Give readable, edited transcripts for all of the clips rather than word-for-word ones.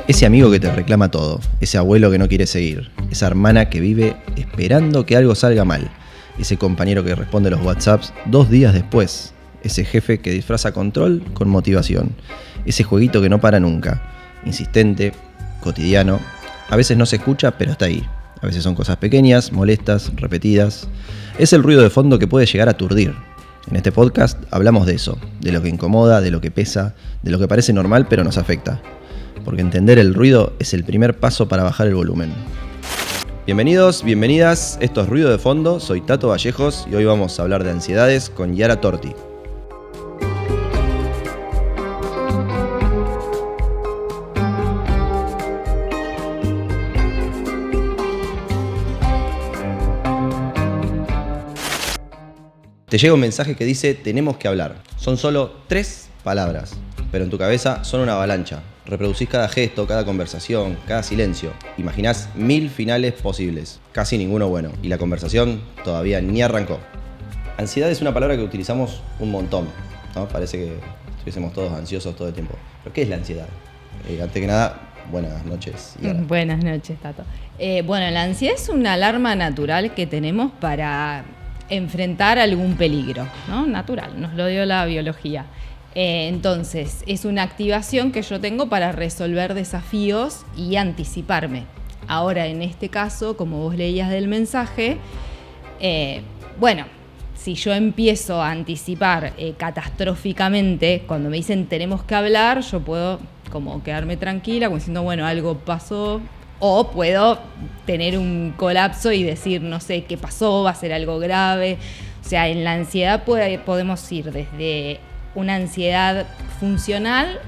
Ese amigo que te reclama todo, ese abuelo que no quiere seguir, esa hermana que vive esperando que algo salga mal, ese compañero que responde los WhatsApps 2 días después, ese jefe que disfraza control con motivación, ese jueguito que no para nunca, insistente, cotidiano, a veces no se escucha pero está ahí, a veces son cosas pequeñas, molestas, repetidas, es el ruido de fondo que puede llegar a aturdir. En este podcast hablamos de eso, de lo que incomoda, de lo que pesa, de lo que parece normal pero nos afecta. Porque entender el ruido es el primer paso para bajar el volumen. Bienvenidos, bienvenidas, esto es Ruido de Fondo, soy Tato Vallejos y hoy vamos a hablar de ansiedades con Yara Torti. Te llega un mensaje que dice tenemos que hablar. Son solo 3 palabras, pero en tu cabeza son una avalancha. Reproducís cada gesto, cada conversación, cada silencio. Imaginás 1000 finales posibles, casi ninguno bueno. Y la conversación todavía ni arrancó. Ansiedad es una palabra que utilizamos un montón, ¿no? Parece que estuviésemos todos ansiosos todo el tiempo. ¿Pero qué es la ansiedad? Antes que nada, buenas noches. Buenas noches, Tato. Bueno, la ansiedad es una alarma natural que tenemos para enfrentar algún peligro, ¿no? Natural, nos lo dio la biología. Entonces, es una activación que yo tengo para resolver desafíos y anticiparme. Ahora, en este caso, como vos leías del mensaje, bueno, si yo empiezo a anticipar catastróficamente, cuando me dicen tenemos que hablar, yo puedo como quedarme tranquila, como diciendo, bueno, algo pasó, o puedo tener un colapso y decir, no sé qué pasó, va a ser algo grave. O sea, en la ansiedad podemos ir desde una ansiedad funcional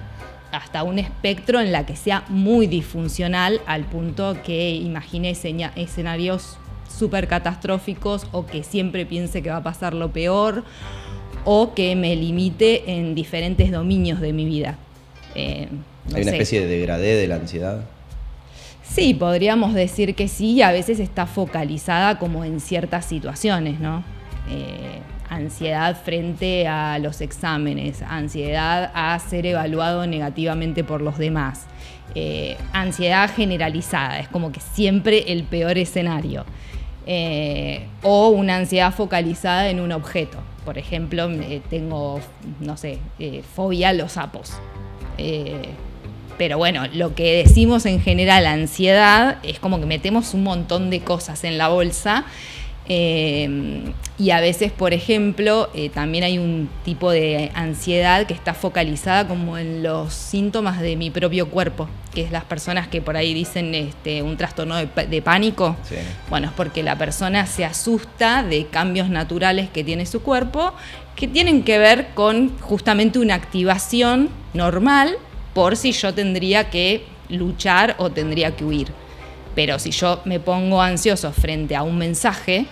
hasta un espectro en la que sea muy disfuncional al punto que imagine escenarios súper catastróficos o que siempre piense que va a pasar lo peor o que me limite en diferentes dominios de mi vida. ¿Hay una especie de degradé de la ansiedad? Sí, podríamos decir que sí, a veces está focalizada como en ciertas situaciones, ¿no? Ansiedad frente a los exámenes, ansiedad a ser evaluado negativamente por los demás, ansiedad generalizada, es como que siempre el peor escenario, o una ansiedad focalizada en un objeto. Por ejemplo, tengo, no sé, fobia a los sapos. Pero bueno, lo que decimos en general ansiedad es como que metemos un montón de cosas en la bolsa. Y a veces, por ejemplo, también hay un tipo de ansiedad que está focalizada como en los síntomas de mi propio cuerpo, que es las personas que por ahí dicen un trastorno de pánico. Sí. Bueno, es porque la persona se asusta de cambios naturales que tiene su cuerpo, que tienen que ver con justamente una activación normal por si yo tendría que luchar o tendría que huir. Pero si yo me pongo ansioso frente a un mensaje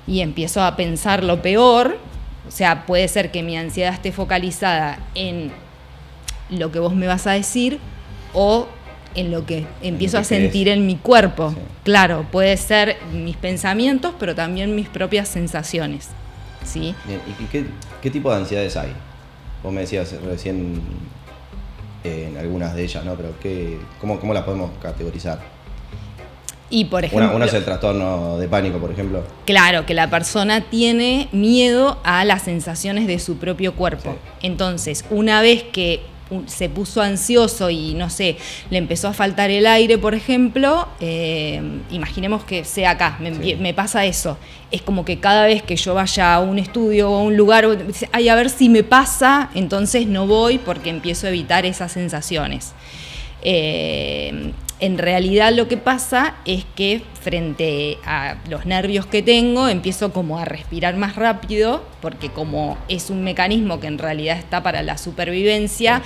y empiezo a pensar lo peor, o sea, puede ser que mi ansiedad esté focalizada en lo que vos me vas a decir o en lo que empiezo a sentir en mi cuerpo. Sí. Claro, puede ser mis pensamientos, pero también mis propias sensaciones. ¿Sí? Bien, ¿y qué tipo de ansiedades hay? Vos me decías recién en algunas de ellas, ¿no? Pero ¿cómo las podemos categorizar? Y por ejemplo, uno es el trastorno de pánico, por ejemplo. Claro, que la persona tiene miedo a las sensaciones de su propio cuerpo. Sí. Entonces, una vez que se puso ansioso y, no sé, le empezó a faltar el aire, por ejemplo, imaginemos que sea acá, me pasa eso. Es como que cada vez que yo vaya a un estudio o a un lugar, a ver si me pasa, entonces no voy porque empiezo a evitar esas sensaciones. En realidad lo que pasa es que frente a los nervios que tengo empiezo como a respirar más rápido porque como es un mecanismo que en realidad está para la supervivencia,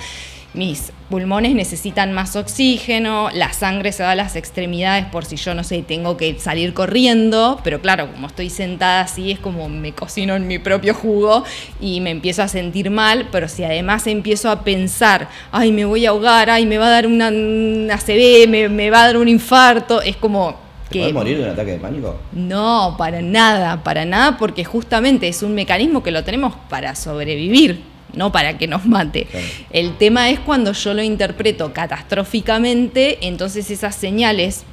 mis pulmones necesitan más oxígeno, la sangre se va a las extremidades por si yo, no sé, tengo que salir corriendo, pero claro, como estoy sentada así es como me cocino en mi propio jugo y me empiezo a sentir mal, pero si además empiezo a pensar, ay, me voy a ahogar, ay, me va a dar una ACV, me va a dar un infarto, es como... ¿Te podés morir de un ataque de pánico? No, para nada, porque justamente es un mecanismo que lo tenemos para sobrevivir. no para que nos mate. Claro. El tema es cuando yo lo interpreto catastróficamente, entonces esas señales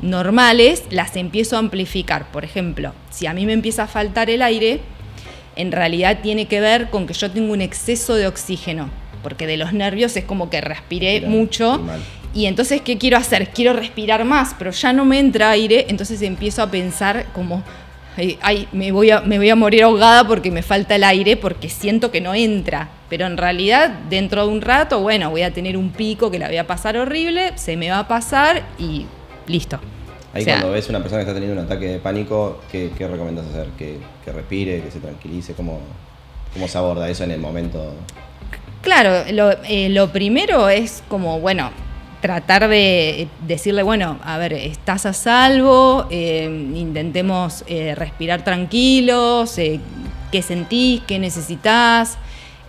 normales las empiezo a amplificar. Por ejemplo, si a mí me empieza a faltar el aire, en realidad tiene que ver con que yo tengo un exceso de oxígeno, porque de los nervios es como que respiré mucho. Y entonces, ¿qué quiero hacer? Quiero respirar más, pero ya no me entra aire, entonces empiezo a pensar como, ay, me voy a morir ahogada porque me falta el aire, porque siento que no entra. Pero en realidad, dentro de un rato, bueno, voy a tener un pico que la voy a pasar horrible, se me va a pasar y listo. Ahí cuando ves una persona que está teniendo un ataque de pánico, ¿qué recomiendas hacer? ¿Que respire, que se tranquilice? ¿Cómo se aborda eso en el momento? Claro, lo primero es como, bueno, tratar de decirle, bueno, a ver, estás a salvo, intentemos respirar tranquilos, qué sentís, qué necesitas,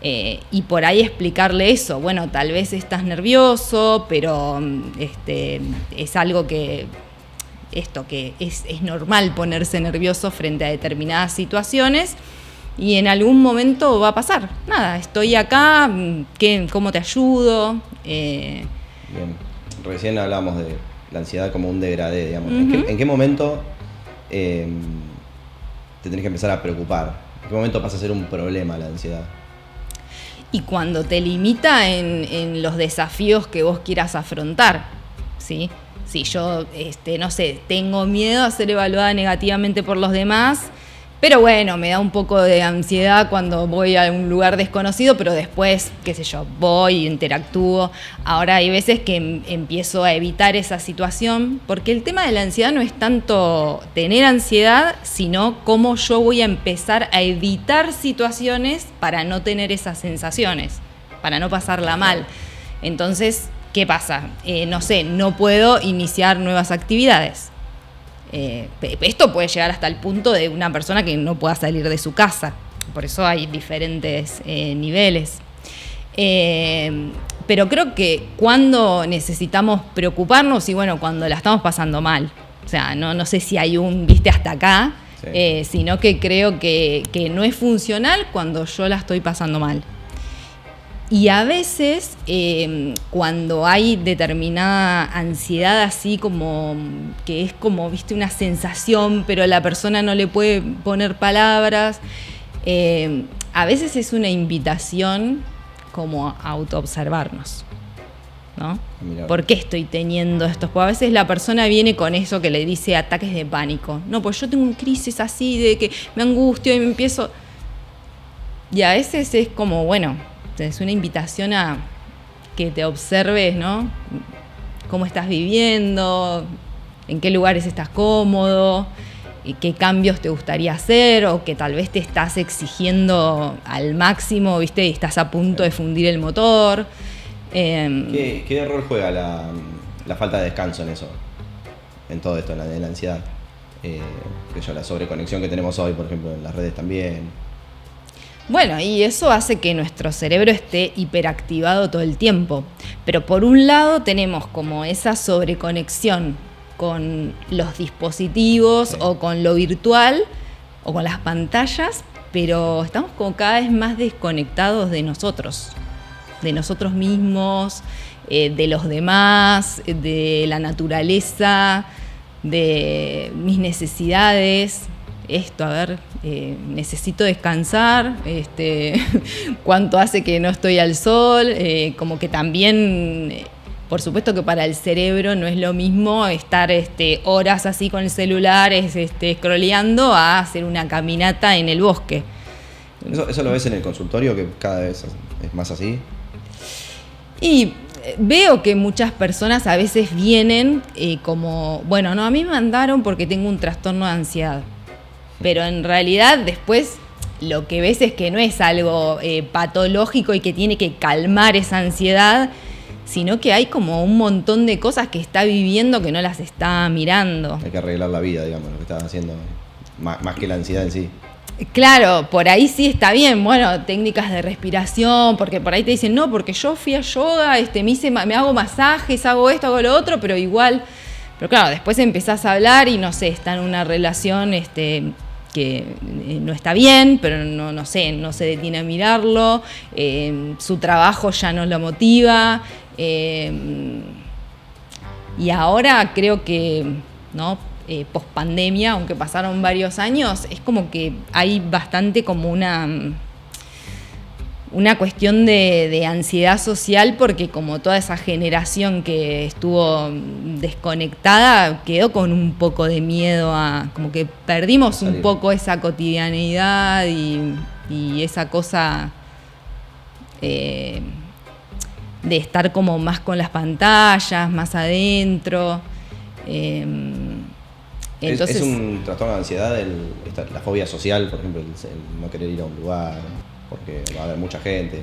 y por ahí explicarle eso. Bueno, tal vez estás nervioso, pero es algo que es normal ponerse nervioso frente a determinadas situaciones y en algún momento va a pasar. Nada, estoy acá, ¿cómo te ayudo? Bien, recién hablamos de la ansiedad como un degradé, digamos. Uh-huh. ¿En qué momento te tenés que empezar a preocupar? ¿En qué momento pasa a ser un problema la ansiedad? Y cuando te limita en los desafíos que vos quieras afrontar, ¿sí? Si yo, no sé, tengo miedo a ser evaluada negativamente por los demás, pero bueno, me da un poco de ansiedad cuando voy a un lugar desconocido, pero después, qué sé yo, voy, interactúo. Ahora hay veces que empiezo a evitar esa situación, porque el tema de la ansiedad no es tanto tener ansiedad, sino cómo yo voy a empezar a evitar situaciones para no tener esas sensaciones, para no pasarla mal. Entonces, ¿qué pasa? No sé, no puedo iniciar nuevas actividades. Esto puede llegar hasta el punto de una persona que no pueda salir de su casa. Por eso hay diferentes niveles. Pero creo que cuando necesitamos preocuparnos, y bueno, cuando la estamos pasando mal. O sea, no sé si hay viste hasta acá, sí. Sino que creo que no es funcional cuando yo la estoy pasando mal. Y a veces, cuando hay determinada ansiedad así como, que es como, viste, una sensación, pero la persona no le puede poner palabras, a veces es una invitación como a autoobservarnos, ¿no? Mirá. ¿Por qué estoy teniendo estos? Porque a veces la persona viene con eso que le dice ataques de pánico. No, pues yo tengo una crisis así de que me angustio y me empiezo... Y a veces es como, bueno... Es una invitación a que te observes, ¿no? Cómo estás viviendo, en qué lugares estás cómodo, qué cambios te gustaría hacer o que tal vez te estás exigiendo al máximo, ¿viste? Y estás a punto de fundir el motor. ¿Qué rol juega la falta de descanso en eso? En todo esto, en la ansiedad. La sobreconexión que tenemos hoy, por ejemplo, en las redes también. Bueno, y eso hace que nuestro cerebro esté hiperactivado todo el tiempo. Pero por un lado tenemos como esa sobreconexión con los dispositivos, sí, o con lo virtual o con las pantallas, pero estamos como cada vez más desconectados de nosotros mismos, de los demás, de la naturaleza, de mis necesidades. Necesito descansar, cuánto hace que no estoy al sol, como que también, por supuesto que para el cerebro no es lo mismo estar horas así con el celular, scrolleando, a hacer una caminata en el bosque. ¿Eso lo ves en el consultorio, que cada vez es más así? Y veo que muchas personas a veces vienen como, bueno, no, a mí me mandaron porque tengo un trastorno de ansiedad. Pero en realidad después lo que ves es que no es algo patológico y que tiene que calmar esa ansiedad, sino que hay como un montón de cosas que está viviendo que no las está mirando. Hay que arreglar la vida, digamos, lo que estás haciendo, más que la ansiedad en sí. Claro, por ahí sí está bien, bueno, técnicas de respiración, porque por ahí te dicen, no, porque yo fui a yoga, me hago masajes, hago esto, hago lo otro, pero igual... Pero claro, después empezás a hablar y no sé, está en una relación no está bien, pero no sé, no se detiene a mirarlo, su trabajo ya no lo motiva, y ahora creo que, ¿no? Post pandemia, aunque pasaron varios años, es como que hay bastante como una cuestión de ansiedad social, porque como toda esa generación que estuvo desconectada quedó con un poco de miedo como que perdimos un poco esa cotidianeidad y esa cosa de estar como más con las pantallas, más adentro. Entonces, ¿Es un trastorno de ansiedad la fobia social, por ejemplo, el no querer ir a un lugar porque va a haber mucha gente?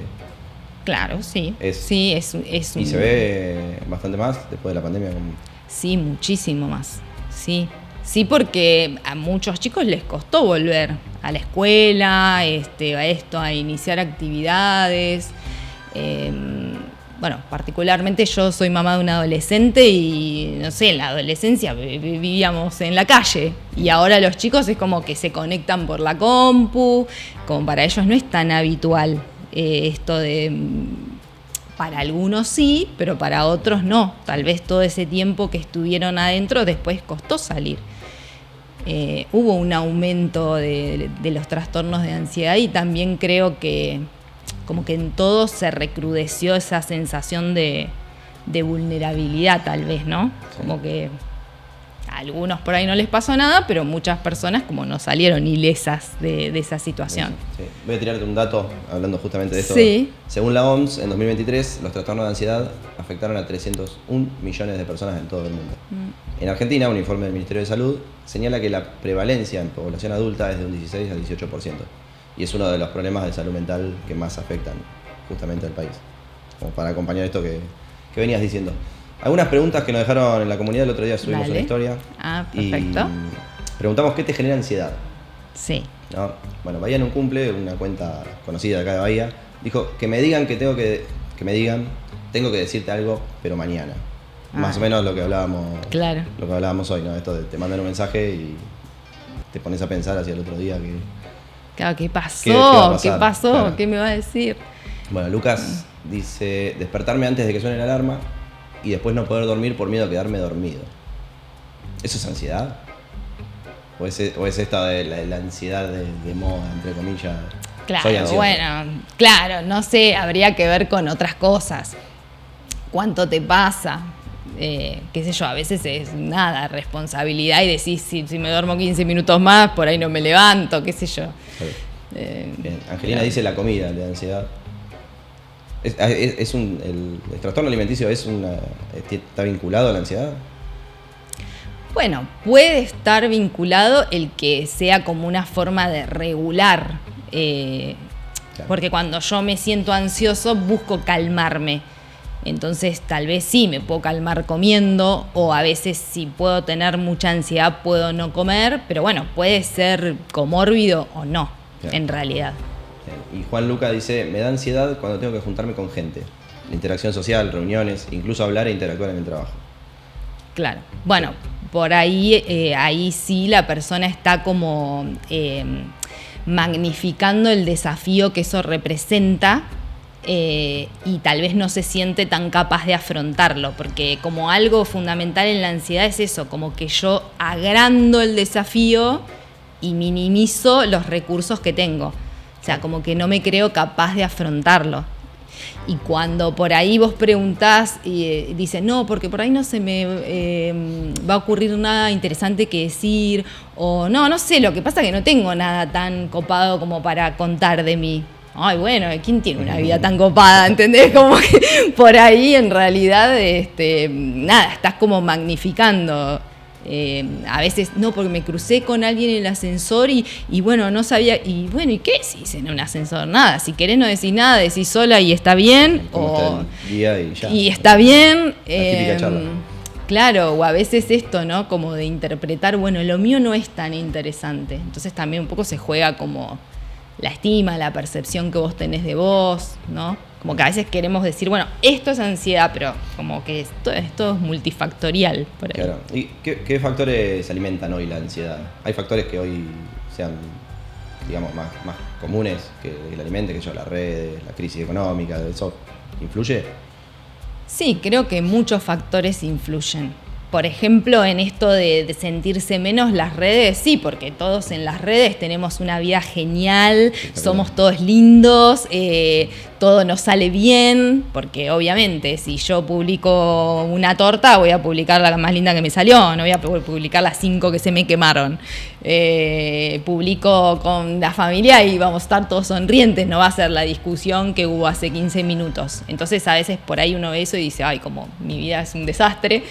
Claro, sí. Es ¿Y se ve bastante más después de la pandemia? Sí, muchísimo más. Sí, porque a muchos chicos les costó volver a la escuela, a iniciar actividades. Bueno, particularmente yo soy mamá de un adolescente y, no sé, en la adolescencia vivíamos en la calle y ahora los chicos es como que se conectan por la compu, como para ellos no es tan habitual esto de... Para algunos sí, pero para otros no. Tal vez todo ese tiempo que estuvieron adentro después costó salir. Hubo un aumento de los trastornos de ansiedad y también creo que como que en todo se recrudeció esa sensación de vulnerabilidad, tal vez, ¿no? Sí. Como que a algunos por ahí no les pasó nada, pero muchas personas como no salieron ilesas de esa situación. Sí. Voy a tirarte un dato hablando justamente de esto. Sí. Según la OMS, en 2023 los trastornos de ansiedad afectaron a 301 millones de personas en todo el mundo. En Argentina, un informe del Ministerio de Salud señala que la prevalencia en población adulta es de un 16 al 18%. Y es uno de los problemas de salud mental que más afectan justamente al país. Como para acompañar esto que venías diciendo. Algunas preguntas que nos dejaron en la comunidad el otro día, subimos una historia. Ah, perfecto. Y preguntamos qué te genera ansiedad. Sí. ¿No? Bueno, Bahía en un cumple, una cuenta conocida de acá de Bahía, dijo que me digan tengo que decirte algo, pero mañana. Más o menos lo que hablábamos. Claro. Lo que hablábamos hoy, ¿no? Esto de te mandan un mensaje y te pones a pensar hacia el otro día que. Claro, ¿qué pasó? ¿Qué pasó? Claro. ¿Qué me va a decir? Bueno, Lucas dice, despertarme antes de que suene la alarma y después no poder dormir por miedo a quedarme dormido. ¿Eso es ansiedad? ¿O es esta de la ansiedad de moda, entre comillas? Claro, bueno, claro, no sé, habría que ver con otras cosas. ¿Cuánto te pasa? Qué sé yo, a veces es nada, responsabilidad y decís, si me duermo 15 minutos más, por ahí no me levanto, qué sé yo. Sí. Bien. Angelina dice la comida, la ansiedad. ¿El trastorno alimenticio está vinculado a la ansiedad? Bueno, puede estar vinculado el que sea como una forma de regular, claro. Porque cuando yo me siento ansioso busco calmarme. Entonces tal vez sí me puedo calmar comiendo, o a veces si puedo tener mucha ansiedad puedo no comer, pero bueno, puede ser comórbido o no, claro. En realidad. Y Juan Luca dice, me da ansiedad cuando tengo que juntarme con gente, la interacción social, reuniones, incluso hablar e interactuar en el trabajo. Claro, bueno, por ahí sí la persona está como magnificando el desafío que eso representa. Y tal vez no se siente tan capaz de afrontarlo, porque como algo fundamental en la ansiedad es eso, como que yo agrando el desafío y minimizo los recursos que tengo, o sea, como que no me creo capaz de afrontarlo. Y cuando por ahí vos preguntás y dicen, no, porque por ahí no se me va a ocurrir nada interesante que decir, o no sé, lo que pasa es que no tengo nada tan copado como para contar de mí. Ay, bueno, ¿quién tiene una vida tan copada? ¿Entendés? Como que por ahí en realidad, nada, estás como magnificando. A veces, no, porque me crucé con alguien en el ascensor y bueno, no sabía. Y bueno, ¿y qué decís en un ascensor? Nada, si querés no decís nada, decís sola y está bien. O está el día y ya. Y está bien. La típica charla. Claro, o a veces esto, ¿no? Como de interpretar, bueno, lo mío no es tan interesante. Entonces también un poco se juega como la estima, la percepción que vos tenés de vos, ¿no? Como que a veces queremos decir, bueno, esto es ansiedad, pero como que esto es multifactorial. Por ahí. Claro. ¿Y qué factores alimentan hoy la ansiedad? ¿Hay factores que hoy sean, digamos, más comunes que la alimenten, que yo, las redes, la crisis económica, ¿eso influye? Sí, creo que muchos factores influyen. Por ejemplo, en esto de sentirse menos, las redes, sí, porque todos en las redes tenemos una vida genial, somos todos lindos, todo nos sale bien, porque obviamente si yo publico una torta, voy a publicar la más linda que me salió, no voy a publicar las 5 que se me quemaron. Publico con la familia y vamos a estar todos sonrientes, no va a ser la discusión que hubo hace 15 minutos. Entonces a veces por ahí uno ve eso y dice, ay, como mi vida es un desastre.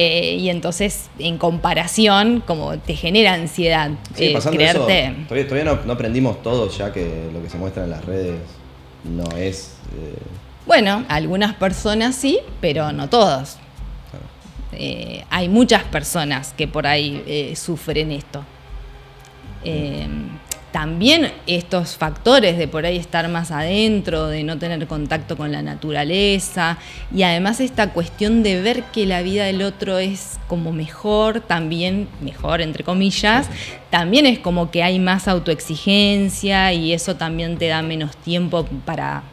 Y entonces en comparación como te genera ansiedad. Sí, pasando creerte. Eso, todavía no aprendimos todos ya que lo que se muestra en las redes no es... Bueno, algunas personas sí, pero no todos. Hay muchas personas que por ahí sufren esto. También estos factores de por ahí estar más adentro, de no tener contacto con la naturaleza, y además esta cuestión de ver que la vida del otro es como mejor, también mejor entre comillas, también es como que hay más autoexigencia y eso también te da menos tiempo para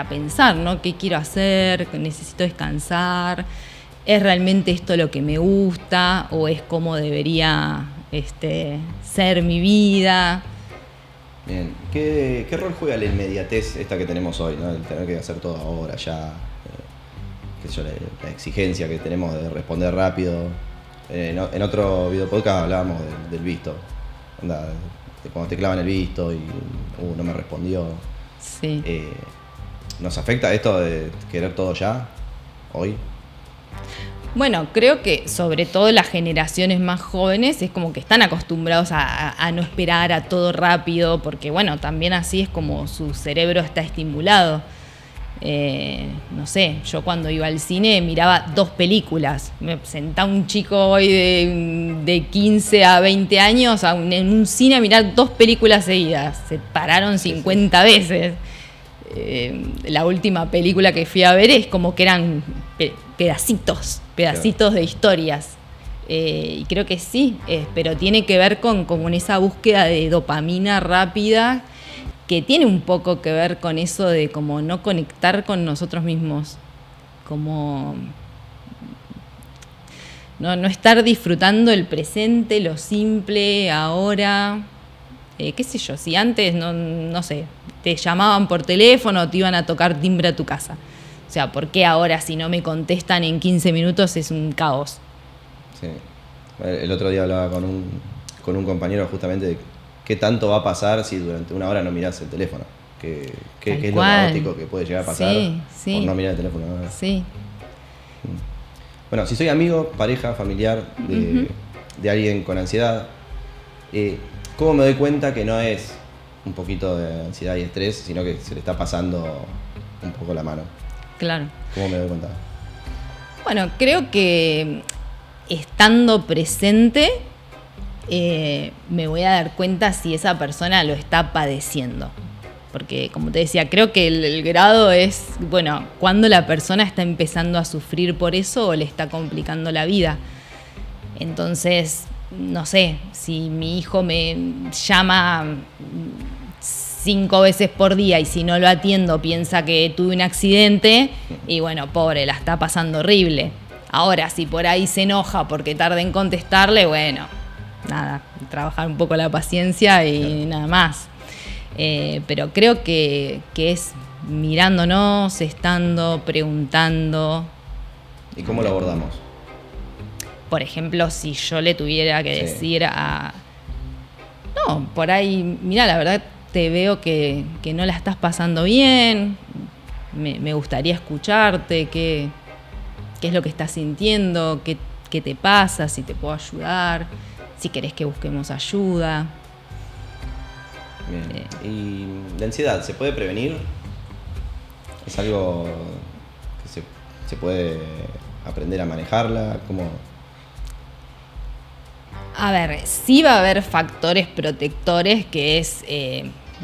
pensar, ¿no? ¿Qué quiero hacer? ¿Necesito descansar? ¿Es realmente esto lo que me gusta? ¿O es como debería ser mi vida? Bien, ¿qué rol juega la inmediatez esta que tenemos hoy, ¿no? El tener que hacer todo ahora, ya, qué sé yo, la exigencia que tenemos de responder rápido. En otro video podcast hablábamos del visto, onda, de cuando te clavan el visto y no me respondió. Sí. ¿Nos afecta esto de querer todo ya, hoy? Bueno, creo que sobre todo las generaciones más jóvenes es como que están acostumbrados a no esperar, a todo rápido, porque bueno, también así es como su cerebro está estimulado. No sé, yo cuando iba al cine miraba 2 películas. Me sentaba un chico hoy de 15 a 20 años en un cine a mirar 2 películas seguidas. Se pararon 50 veces. La última película que fui a ver es como que eran pedacitos de historias. Y creo que sí, pero tiene que ver con esa búsqueda de dopamina rápida que tiene un poco que ver con eso de como no conectar con nosotros mismos, como no estar disfrutando el presente, lo simple, ahora. Qué sé yo, si antes, no sé, te llamaban por teléfono, te iban a tocar timbre a tu casa. O sea, ¿por qué ahora si no me contestan en 15 minutos es un caos? Sí. El otro día hablaba con un compañero justamente de qué tanto va a pasar si durante una hora no mirás el teléfono. ¿Qué es lo caótico que puede llegar a pasar por no mirar el teléfono? ¿No? Sí. Bueno, si soy amigo, pareja, familiar de alguien con ansiedad, ¿cómo me doy cuenta que no es un poquito de ansiedad y estrés, sino que se le está pasando un poco la mano? Claro. ¿Cómo me doy cuenta? Bueno, creo que estando presente me voy a dar cuenta si esa persona lo está padeciendo. Porque, como te decía, creo que el grado es, bueno, cuando la persona está empezando a sufrir por eso o le está complicando la vida. Entonces, no sé, si mi hijo me llama 5 veces por día y si no lo atiendo piensa que tuve un accidente y bueno, pobre, la está pasando horrible. Ahora, si por ahí se enoja porque tarde en contestarle, bueno, nada, trabajar un poco la paciencia y nada más. Pero creo que es mirándonos, estando, preguntando. ¿Y cómo lo abordamos? Por ejemplo, si yo le tuviera que decir no, por ahí, mira, la verdad te veo que no la estás pasando bien, me gustaría escucharte, qué es lo que estás sintiendo, qué te pasa, si te puedo ayudar, si querés que busquemos ayuda. Bien. ¿Y la ansiedad se puede prevenir? ¿Es algo que se puede aprender a manejarla? ¿Cómo? A ver, sí va a haber factores protectores que es,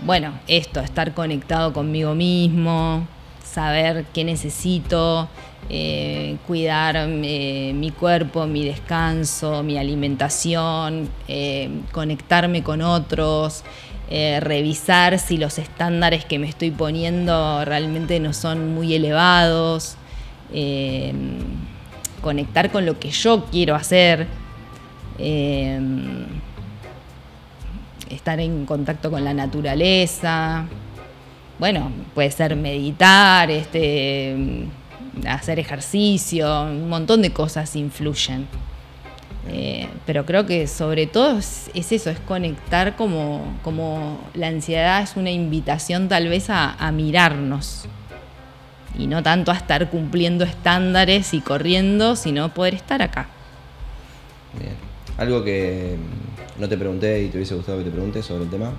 bueno, esto, estar conectado conmigo mismo, saber qué necesito, cuidar mi cuerpo, mi descanso, mi alimentación, conectarme con otros, revisar si los estándares que me estoy poniendo realmente no son muy elevados, conectar con lo que yo quiero hacer, estar en contacto con la naturaleza. Bueno, puede ser meditar, hacer ejercicio, un montón de cosas influyen. Pero creo que sobre todo es eso, es conectar como la ansiedad es una invitación tal vez a mirarnos. Y no tanto a estar cumpliendo estándares y corriendo, sino poder estar acá. Bien. Algo que no te pregunté y te hubiese gustado que te pregunte sobre el tema.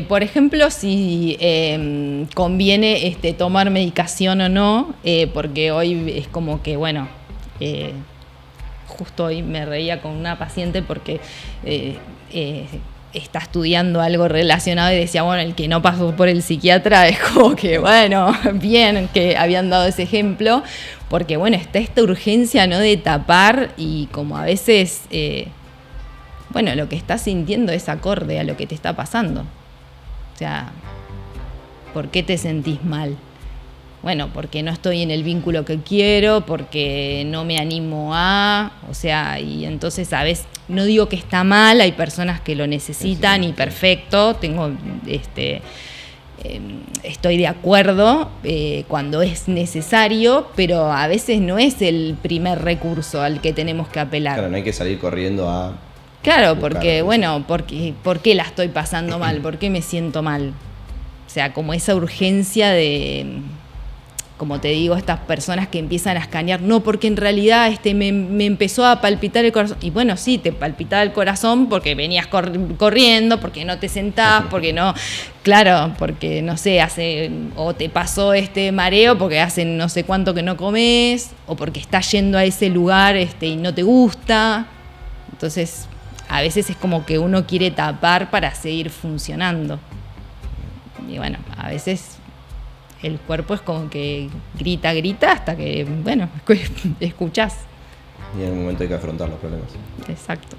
Por ejemplo, si conviene tomar medicación o no, porque hoy es como que, bueno, justo hoy me reía con una paciente porque está estudiando algo relacionado y decía, bueno, el que no pasó por el psiquiatra es como que, bueno, bien que habían dado ese ejemplo, porque, bueno, está esta urgencia, ¿no?, de tapar y como a veces, bueno, lo que estás sintiendo es acorde a lo que te está pasando. O sea, ¿por qué te sentís mal? Bueno, porque no estoy en el vínculo que quiero, porque no me animo a... O sea, y entonces a veces, no digo que está mal, hay personas que lo necesitan y perfecto, estoy de acuerdo cuando es necesario, pero a veces no es el primer recurso al que tenemos que apelar. Claro, no hay que salir corriendo a... Claro, porque, bueno, ¿por qué la estoy pasando mal? ¿Por qué me siento mal? O sea, como esa urgencia de, como te digo, estas personas que empiezan a escanear, no, porque en realidad me empezó a palpitar el corazón. Y bueno, sí, te palpitaba el corazón porque venías corriendo, porque no te sentás, porque no, claro, porque no sé, o te pasó mareo porque hace no sé cuánto que no comes, o porque estás yendo a ese lugar y no te gusta. Entonces, a veces es como que uno quiere tapar para seguir funcionando. Y bueno, a veces el cuerpo es como que grita hasta que, bueno, escuchás. Y en algún momento hay que afrontar los problemas. Exacto.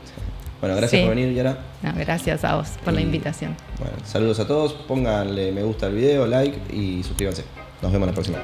Bueno, gracias por venir, Yara. No, gracias a vos por la invitación. Bueno, saludos a todos, pónganle me gusta al video, like y suscríbanse. Nos vemos la próxima.